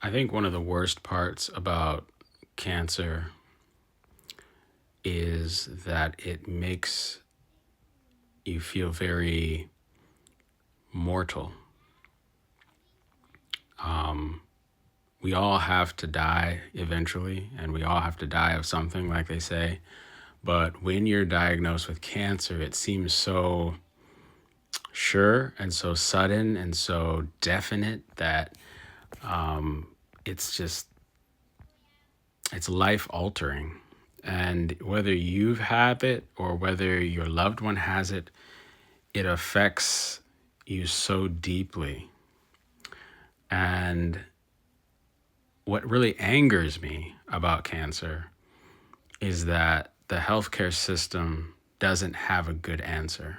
I think one of the worst parts about cancer is that it makes you feel very mortal. We all have to die eventually, and we all have to die of something, like they say. But when you're diagnosed with cancer, it seems so sure and so sudden and so definite that it's just, it's life altering. And whether you have it or whether your loved one has it, it affects you so deeply. And what really angers me about cancer is that the healthcare system doesn't have a good answer.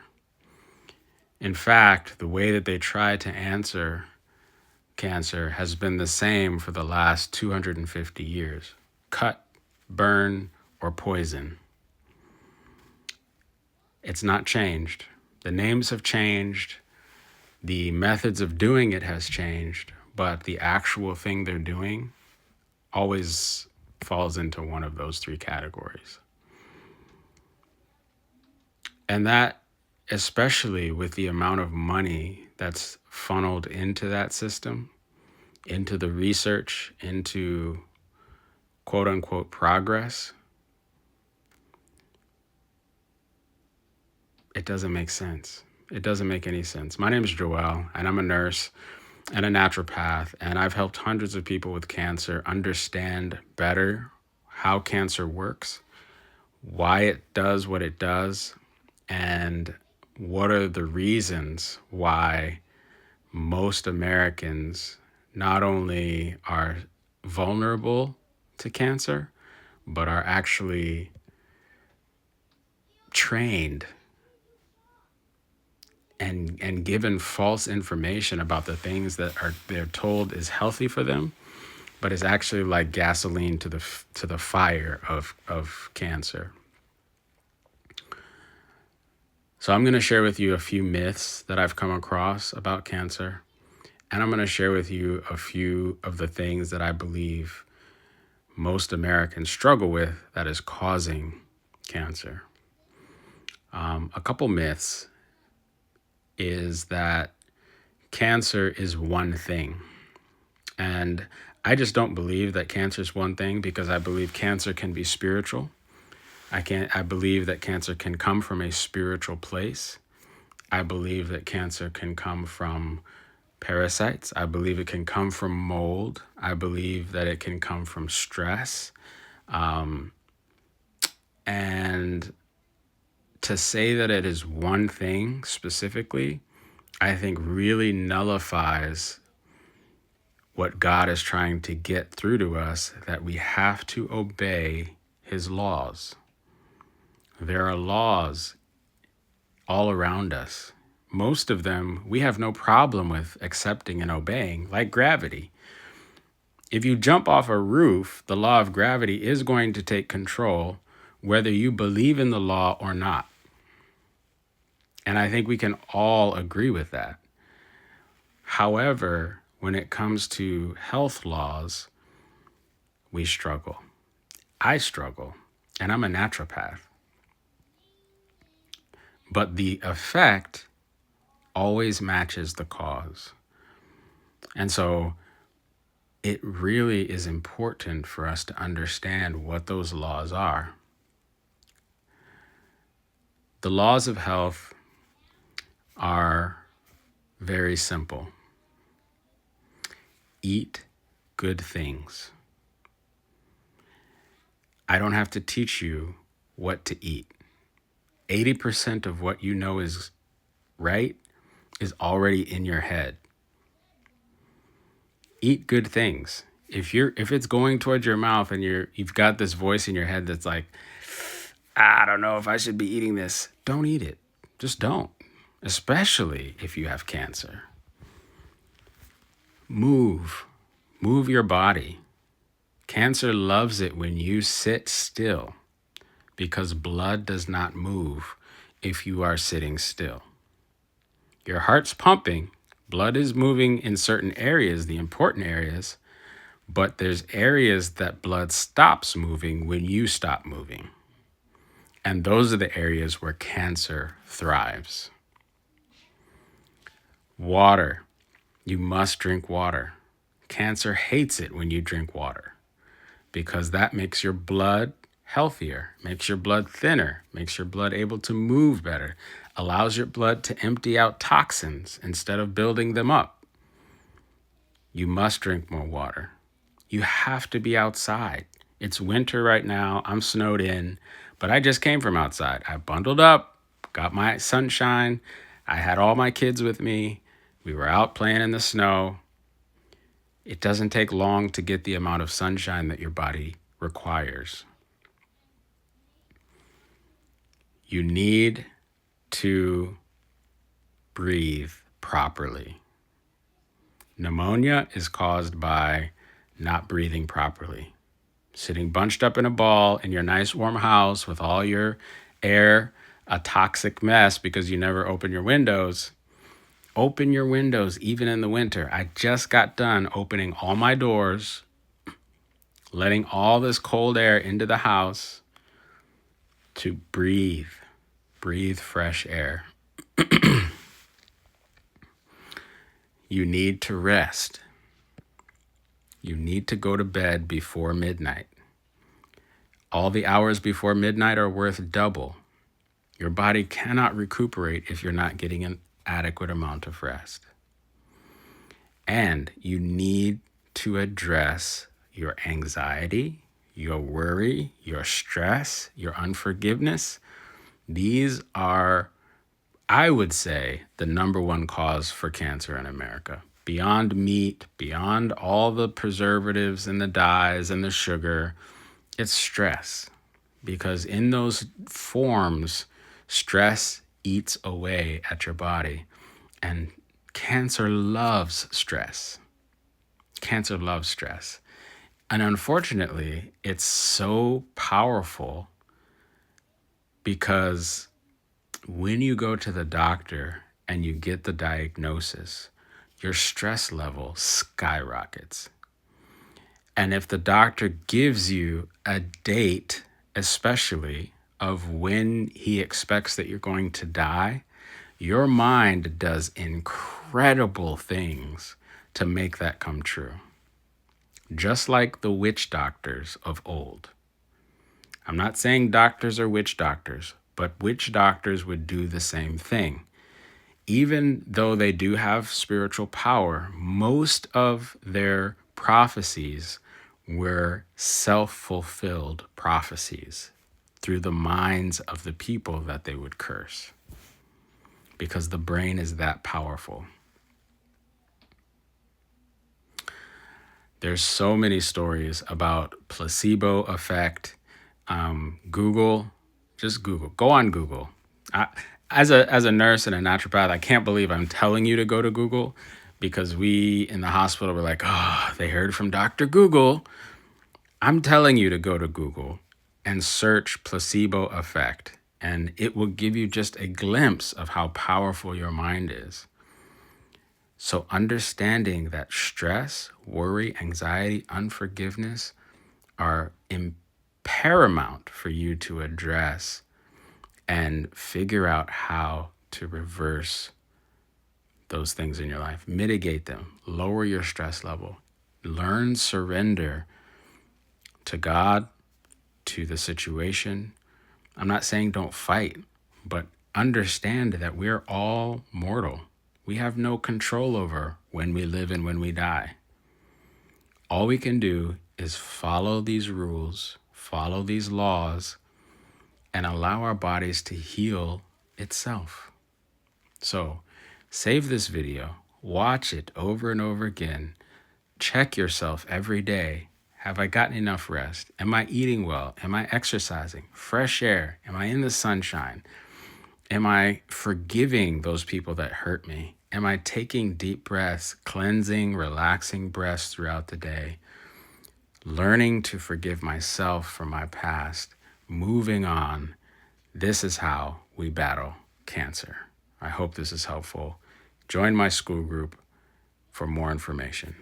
In fact, the way that they try to answer cancer has been the same for the last 250 years: cut, burn, or poison. It's not changed. The names have changed, the methods of doing it has changed, but the actual thing they're doing always falls into one of those three categories. And that, especially with the amount of money that's funneled into that system, into the research, into quote unquote progress, it doesn't make sense. It doesn't make any sense. My name is Joel, and I'm a nurse and a naturopath, and I've helped hundreds of people with cancer understand better how cancer works, why it does what it does, and what are the reasons why most Americans not only are vulnerable to cancer, but are actually trained and given false information about the things that they're told is healthy for them, but is actually like gasoline to the fire of cancer. So I'm going to share with you a few myths that I've come across about cancer, and I'm going to share with you a few of the things that I believe most Americans struggle with that is causing cancer. A couple myths is that cancer is one thing. And I just don't believe that cancer is one thing, because I believe cancer can be spiritual. I believe that cancer can come from a spiritual place. I believe that cancer can come from parasites. I believe it can come from mold. I believe that it can come from stress. And to say that it is one thing specifically, I think really nullifies what God is trying to get through to us, that we have to obey his laws. There are laws all around us. Most of them we have no problem with accepting and obeying, like gravity. If you jump off a roof, the law of gravity is going to take control, whether you believe in the law or not. And I think we can all agree with that. However, when it comes to health laws, we struggle. I struggle, and I'm a naturopath. But the effect always matches the cause. And so it really is important for us to understand what those laws are. The laws of health are very simple. Eat good things. I don't have to teach you what to eat. 80% of what you know is right is already in your head. Eat good things. If it's going towards your mouth and you've got this voice in your head that's like, I don't know if I should be eating this, don't eat it. Just don't. Especially if you have cancer. Move your body. Cancer loves it when you sit still, because blood does not move if you are sitting still. Your heart's pumping, blood is moving in certain areas, the important areas, But there's areas that blood stops moving when you stop moving. And those are the areas where cancer thrives. Water. You must drink water. Cancer hates it when you drink water because that makes your blood healthier, makes your blood thinner, makes your blood able to move better, allows your blood to empty out toxins instead of building them up. You must drink more water. You have to be outside. It's winter right now. I'm snowed in, but I just came from outside. I bundled up, got my sunshine. I had all my kids with me. We were out playing in the snow. It doesn't take long to get the amount of sunshine that your body requires. You need to breathe properly. Pneumonia is caused by not breathing properly. Sitting bunched up in a ball in your nice warm house with all your air, a toxic mess because you never open your windows. Open your windows even in the winter. I just got done opening all my doors, letting all this cold air into the house to breathe fresh air. You need to rest. You need to go to bed before midnight. All the hours before midnight are worth double. Your body cannot recuperate if you're not getting an adequate amount of rest. And you need to address your anxiety, your worry, your stress, your unforgiveness. These are, I would say, the number one cause for cancer in America. Beyond meat, beyond all the preservatives and the dyes and the sugar, it's stress. Because in those forms, stress eats away at your body. And cancer loves stress. Cancer loves stress. And unfortunately, it's so powerful because when you go to the doctor and you get the diagnosis, your stress level skyrockets. And if the doctor gives you a date, especially of when he expects that you're going to die, your mind does incredible things to make that come true. Just like the witch doctors of old. I'm not saying doctors are witch doctors, but witch doctors would do the same thing. Even though they do have spiritual power, most of their prophecies were self-fulfilled prophecies through the minds of the people that they would curse. Because the brain is that powerful. There's so many stories about placebo effect. Google, just Google. Go on Google. As a nurse and a naturopath, I can't believe I'm telling you to go to Google because we in the hospital were like, oh, they heard from Dr. Google. I'm telling you to go to Google and search placebo effect, and it will give you just a glimpse of how powerful your mind is. So understanding that stress, worry, anxiety, unforgiveness are paramount for you to address and figure out how to reverse those things in your life, mitigate them, lower your stress level, learn surrender to God, to the situation. I'm not saying don't fight, but understand that we're all mortal. We have no control over when we live and when we die. All we can do is follow these rules, follow these laws, and allow our bodies to heal itself. So save this video, watch it over and over again, check yourself every day. Have I gotten enough rest? Am I eating well? Am I exercising? Fresh air? Am I in the sunshine? Am I forgiving those people that hurt me? Am I taking deep breaths, cleansing, relaxing breaths throughout the day? Learning to forgive myself for my past, moving on. This is how we battle cancer. I hope this is helpful. Join my school group for more information.